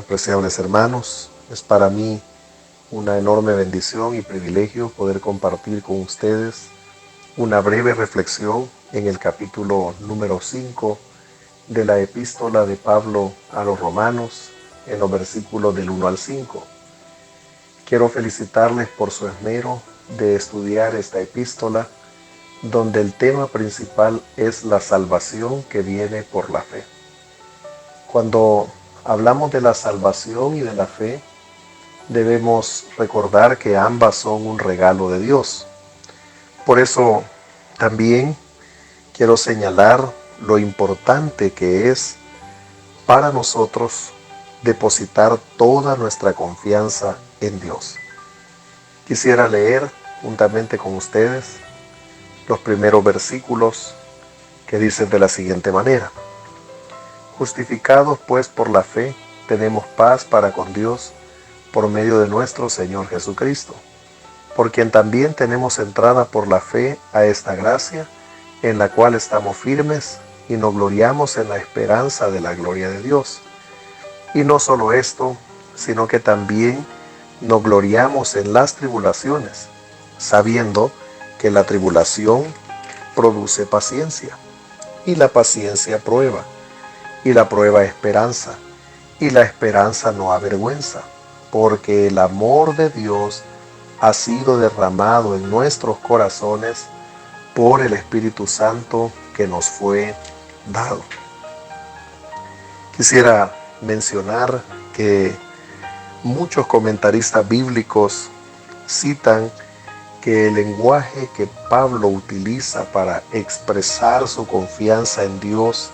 Apreciables hermanos, es para mí una enorme bendición y privilegio poder compartir con ustedes una breve reflexión en el capítulo número 5 de la epístola de Pablo a los Romanos, en los versículos del 1 al 5. Quiero felicitarles por su esmero de estudiar esta epístola, donde el tema principal es la salvación que viene por la fe. Cuando hablamos de la salvación y de la fe, debemos recordar que ambas son un regalo de Dios. Por eso también quiero señalar lo importante que es para nosotros depositar toda nuestra confianza en Dios. Quisiera leer juntamente con ustedes los primeros versículos que dicen de la siguiente manera: Justificados pues por la fe, tenemos paz para con Dios por medio de nuestro Señor Jesucristo, por quien también tenemos entrada por la fe a esta gracia, en la cual estamos firmes y nos gloriamos en la esperanza de la gloria de Dios. Y no solo esto, sino que también nos gloriamos en las tribulaciones, sabiendo que la tribulación produce paciencia, y la paciencia prueba, y la prueba esperanza, y la esperanza no avergüenza, porque el amor de Dios ha sido derramado en nuestros corazones por el Espíritu Santo que nos fue dado. Quisiera mencionar que muchos comentaristas bíblicos citan que el lenguaje que Pablo utiliza para expresar su confianza en Dios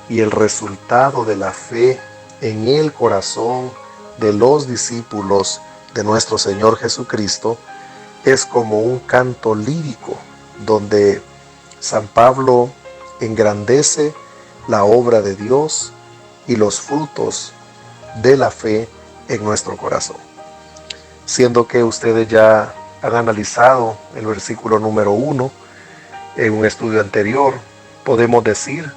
y el resultado de la fe en el corazón de los discípulos de nuestro Señor Jesucristo es como un canto lírico, donde San Pablo engrandece la obra de Dios y los frutos de la fe en nuestro corazón. Siendo que ustedes ya han analizado el versículo número 1 en un estudio anterior, podemos decir: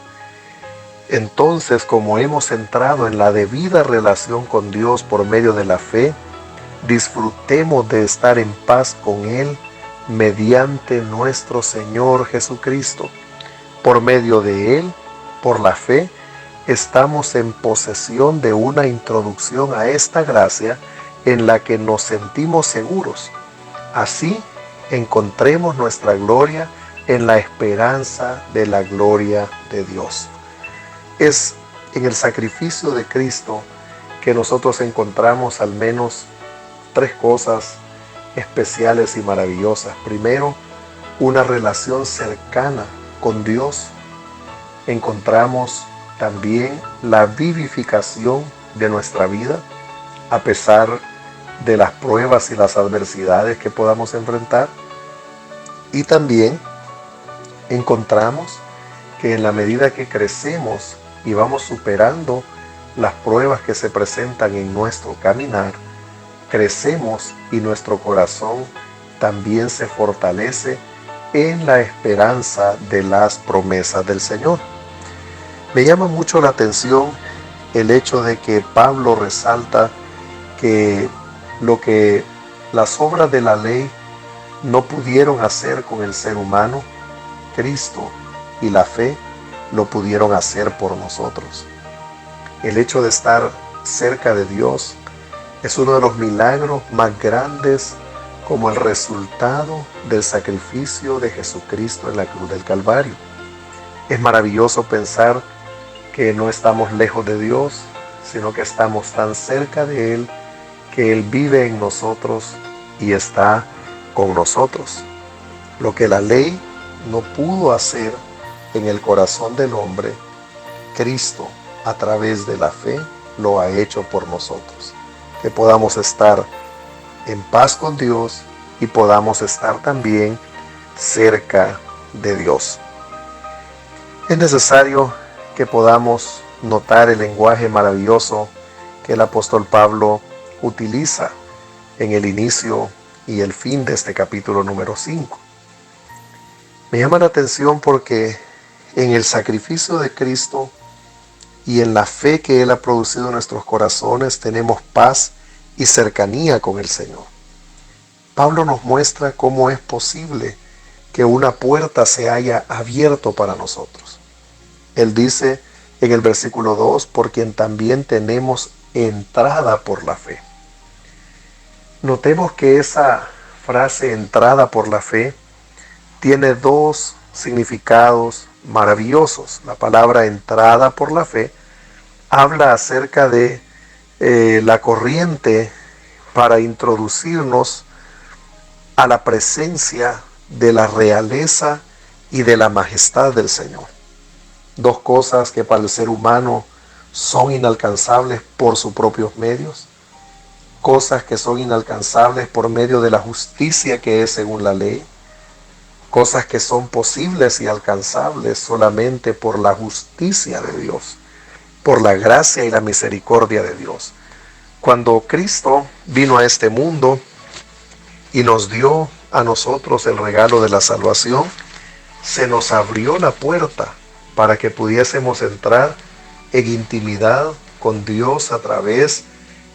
entonces, como hemos entrado en la debida relación con Dios por medio de la fe, disfrutemos de estar en paz con Él mediante nuestro Señor Jesucristo. Por medio de Él, por la fe, estamos en posesión de una introducción a esta gracia en la que nos sentimos seguros. Así encontremos nuestra gloria en la esperanza de la gloria de Dios. Es en el sacrificio de Cristo que nosotros encontramos al menos tres cosas especiales y maravillosas. Primero, una relación cercana con Dios. Encontramos también la vivificación de nuestra vida a pesar de las pruebas y las adversidades que podamos enfrentar. Y también encontramos que en la medida que crecemos y vamos superando las pruebas que se presentan en nuestro caminar, crecemos y nuestro corazón también se fortalece en la esperanza de las promesas del Señor. Me llama mucho la atención el hecho de que Pablo resalta que lo que las obras de la ley no pudieron hacer con el ser humano, Cristo y la fe lo pudieron hacer por nosotros. El hecho de estar cerca de Dios es uno de los milagros más grandes como el resultado del sacrificio de Jesucristo en la cruz del Calvario. Es maravilloso pensar que no estamos lejos de Dios, sino que estamos tan cerca de Él, que Él vive en nosotros y está con nosotros. Lo que la ley no pudo hacer en el corazón del hombre, Cristo, a través de la fe, lo ha hecho por nosotros. Que podamos estar en paz con Dios y podamos estar también cerca de Dios. Es necesario que podamos notar el lenguaje maravilloso que el apóstol Pablo utiliza en el inicio y el fin de este capítulo número 5. Me llama la atención porque en el sacrificio de Cristo y en la fe que Él ha producido en nuestros corazones tenemos paz y cercanía con el Señor. Pablo nos muestra cómo es posible que una puerta se haya abierto para nosotros. Él dice en el versículo 2, por quien también tenemos entrada por la fe. Notemos que esa frase entrada por la fe tiene dos significados maravillosos. La palabra entrada por la fe habla acerca de la corriente para introducirnos a la presencia de la realeza y de la majestad del Señor. Dos cosas que para el ser humano son inalcanzables por sus propios medios, cosas que son inalcanzables por medio de la justicia que es según la ley, cosas que son posibles y alcanzables solamente por la justicia de Dios, por la gracia y la misericordia de Dios. Cuando Cristo vino a este mundo y nos dio a nosotros el regalo de la salvación, se nos abrió la puerta para que pudiésemos entrar en intimidad con Dios a través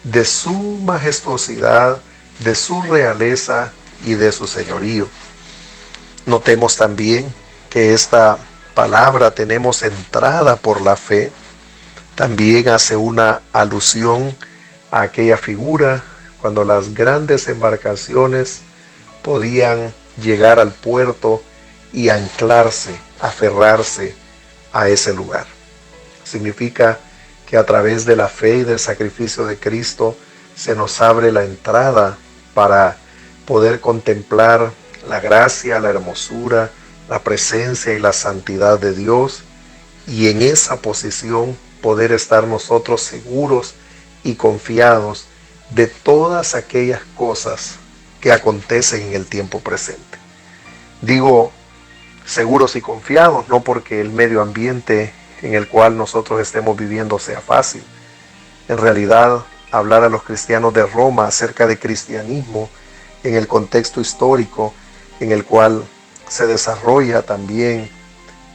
de su majestuosidad, de su realeza y de su señorío. Notemos también que esta palabra tenemos entrada por la fe, también hace una alusión a aquella figura cuando las grandes embarcaciones podían llegar al puerto y anclarse, aferrarse a ese lugar. Significa que a través de la fe y del sacrificio de Cristo se nos abre la entrada para poder contemplar la gracia, la hermosura, la presencia y la santidad de Dios, y en esa posición poder estar nosotros seguros y confiados de todas aquellas cosas que acontecen en el tiempo presente. Digo seguros y confiados no porque el medio ambiente en el cual nosotros estemos viviendo sea fácil. En realidad, hablar a los cristianos de Roma acerca de cristianismo en el contexto histórico en el cual se desarrolla también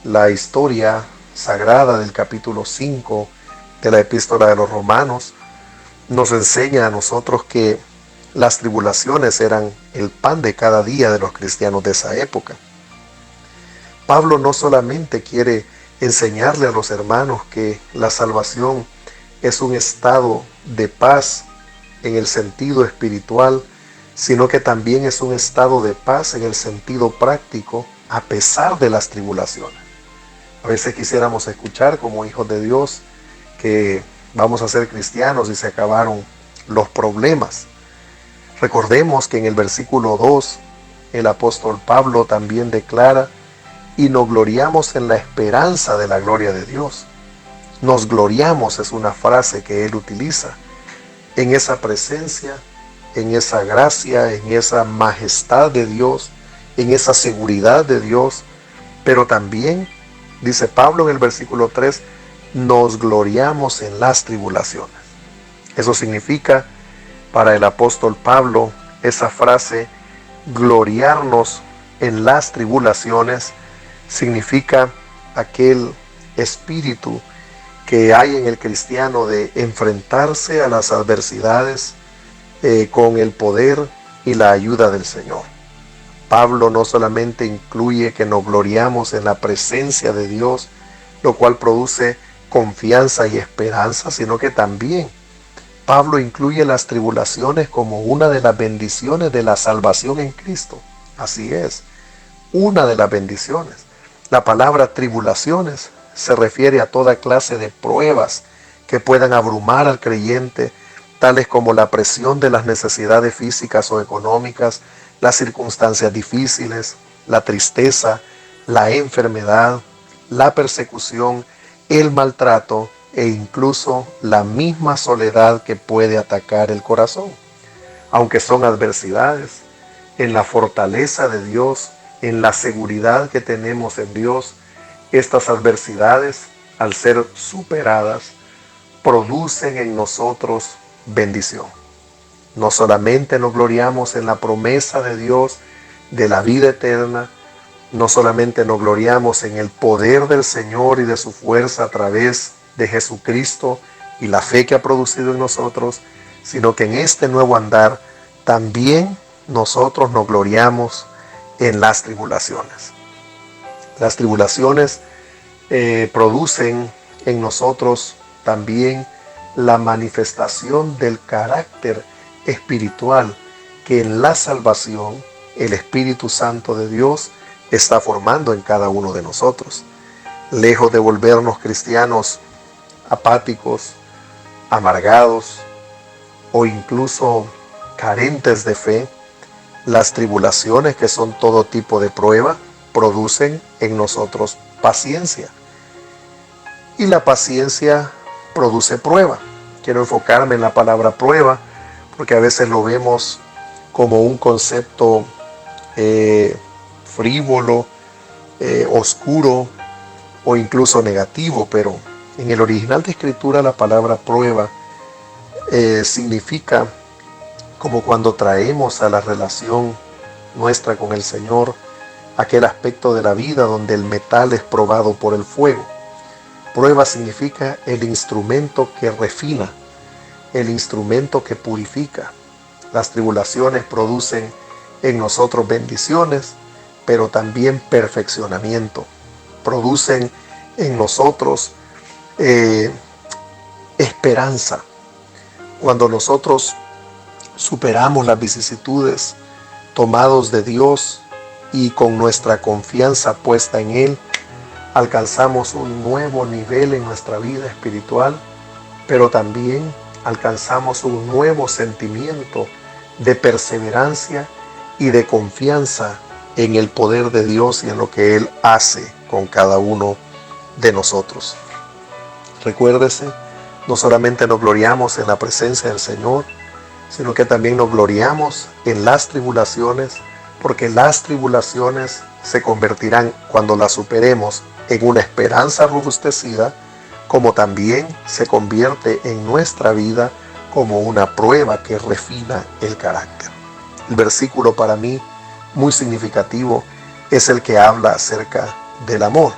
la historia sagrada del capítulo 5 de la epístola de los Romanos, nos enseña a nosotros que las tribulaciones eran el pan de cada día de los cristianos de esa época. Pablo no solamente quiere enseñarle a los hermanos que la salvación es un estado de paz en el sentido espiritual, sino que también es un estado de paz en el sentido práctico a pesar de las tribulaciones. A veces quisiéramos escuchar como hijos de Dios que vamos a ser cristianos y se acabaron los problemas. Recordemos que en el versículo 2 el apóstol Pablo también declara: y nos gloriamos en la esperanza de la gloria de Dios. Nos gloriamos es una frase que él utiliza en esa presencia, en esa gracia, en esa majestad de Dios, en esa seguridad de Dios, pero también, dice Pablo en el versículo 3, nos gloriamos en las tribulaciones. Eso significa para el apóstol Pablo esa frase, gloriarnos en las tribulaciones, significa aquel espíritu que hay en el cristiano de enfrentarse a las adversidades con el poder y la ayuda del Señor. Pablo no solamente incluye que nos gloriamos en la presencia de Dios, lo cual produce confianza y esperanza, sino que también Pablo incluye las tribulaciones como una de las bendiciones de la salvación en Cristo. Así es, una de las bendiciones. La palabra tribulaciones se refiere a toda clase de pruebas que puedan abrumar al creyente, tales como la presión de las necesidades físicas o económicas, las circunstancias difíciles, la tristeza, la enfermedad, la persecución, el maltrato e incluso la misma soledad que puede atacar el corazón. Aunque son adversidades, en la fortaleza de Dios, en la seguridad que tenemos en Dios, estas adversidades, al ser superadas, producen en nosotros bendición. No solamente nos gloriamos en la promesa de Dios de la vida eterna, no solamente nos gloriamos en el poder del Señor y de su fuerza a través de Jesucristo y la fe que ha producido en nosotros, sino que en este nuevo andar también nosotros nos gloriamos en las tribulaciones. Las tribulaciones producen en nosotros también la manifestación del carácter espiritual que en la salvación el Espíritu Santo de Dios está formando en cada uno de nosotros. Lejos de volvernos cristianos apáticos, amargados o incluso carentes de fe, las tribulaciones, que son todo tipo de prueba, producen en nosotros paciencia. Y la paciencia produce prueba. Quiero enfocarme en la palabra prueba, porque a veces lo vemos como un concepto frívolo, oscuro o incluso negativo, pero en el original de escritura la palabra prueba significa como cuando traemos a la relación nuestra con el Señor aquel aspecto de la vida donde el metal es probado por el fuego. Prueba significa el instrumento que refina, el instrumento que purifica. Las tribulaciones producen en nosotros bendiciones, pero también perfeccionamiento. Producen en nosotros esperanza. Cuando nosotros superamos las vicisitudes, tomados de Dios y con nuestra confianza puesta en Él, alcanzamos un nuevo nivel en nuestra vida espiritual, pero también alcanzamos un nuevo sentimiento de perseverancia y de confianza en el poder de Dios y en lo que Él hace con cada uno de nosotros. Recuérdese, no solamente nos gloriamos en la presencia del Señor, sino que también nos gloriamos en las tribulaciones, porque las tribulaciones se convertirán, cuando las superemos, en una esperanza robustecida, como también se convierte en nuestra vida como una prueba que refina el carácter. El versículo para mí muy significativo es el que habla acerca del amor.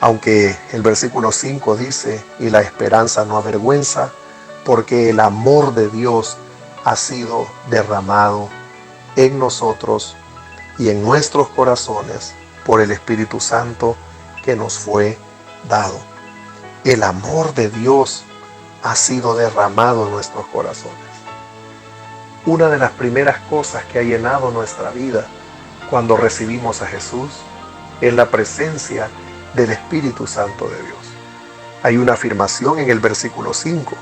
Aunque el versículo 5 dice, y la esperanza no avergüenza, porque el amor de Dios ha sido derramado en nosotros y en nuestros corazones por el Espíritu Santo que nos fue dado. El amor de Dios ha sido derramado en nuestros corazones. Una de las primeras cosas que ha llenado nuestra vida cuando recibimos a Jesús es la presencia del Espíritu Santo de Dios. Hay una afirmación en el versículo 5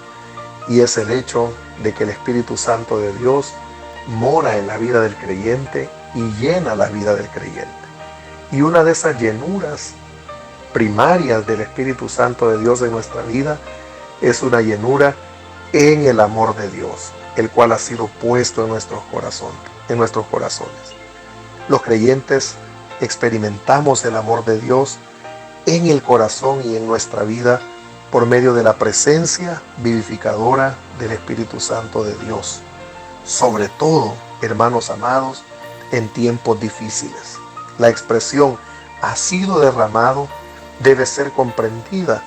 y es el hecho de que el Espíritu Santo de Dios mora en la vida del creyente y llena la vida del creyente. Y una de esas llenuras primarias del Espíritu Santo de Dios en nuestra vida es una llenura en el amor de Dios, el cual ha sido puesto en nuestros corazones. Los creyentes experimentamos el amor de Dios en el corazón y en nuestra vida por medio de la presencia vivificadora del Espíritu Santo de Dios. Sobre todo, hermanos amados, en tiempos difíciles. La expresión "ha sido derramado" debe ser comprendida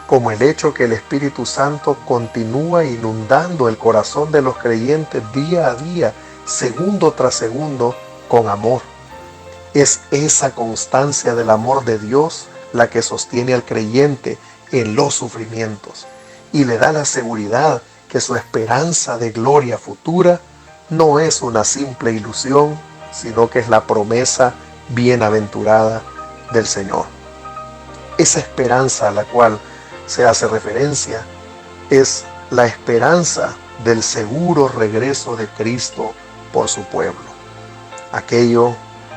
como el hecho que el Espíritu Santo continúa inundando el corazón de los creyentes día a día, segundo tras segundo, con amor. Es esa constancia del amor de Dios la que sostiene al creyente en los sufrimientos y le da la seguridad que su esperanza de gloria futura no es una simple ilusión, sino que es la promesa bienaventurada del Señor. Esa esperanza a la cual se hace referencia es la esperanza del seguro regreso de Cristo por su pueblo. Aquello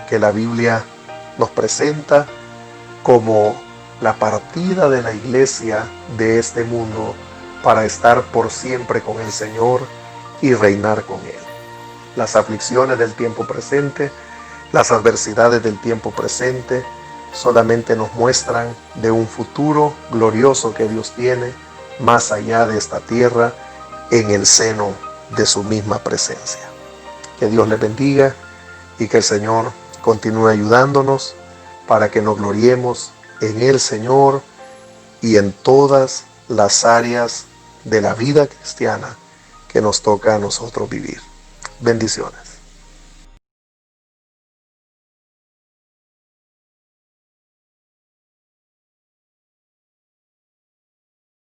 que la Biblia nos presenta como la partida de la iglesia de este mundo para estar por siempre con el Señor y reinar con Él. Las aflicciones del tiempo presente, las adversidades del tiempo presente, solamente nos muestran de un futuro glorioso que Dios tiene más allá de esta tierra, en el seno de su misma presencia. Que Dios les bendiga y que el Señor continúe ayudándonos para que nos gloriemos en el Señor y en todas las áreas de la vida cristiana que nos toca a nosotros vivir. Bendiciones.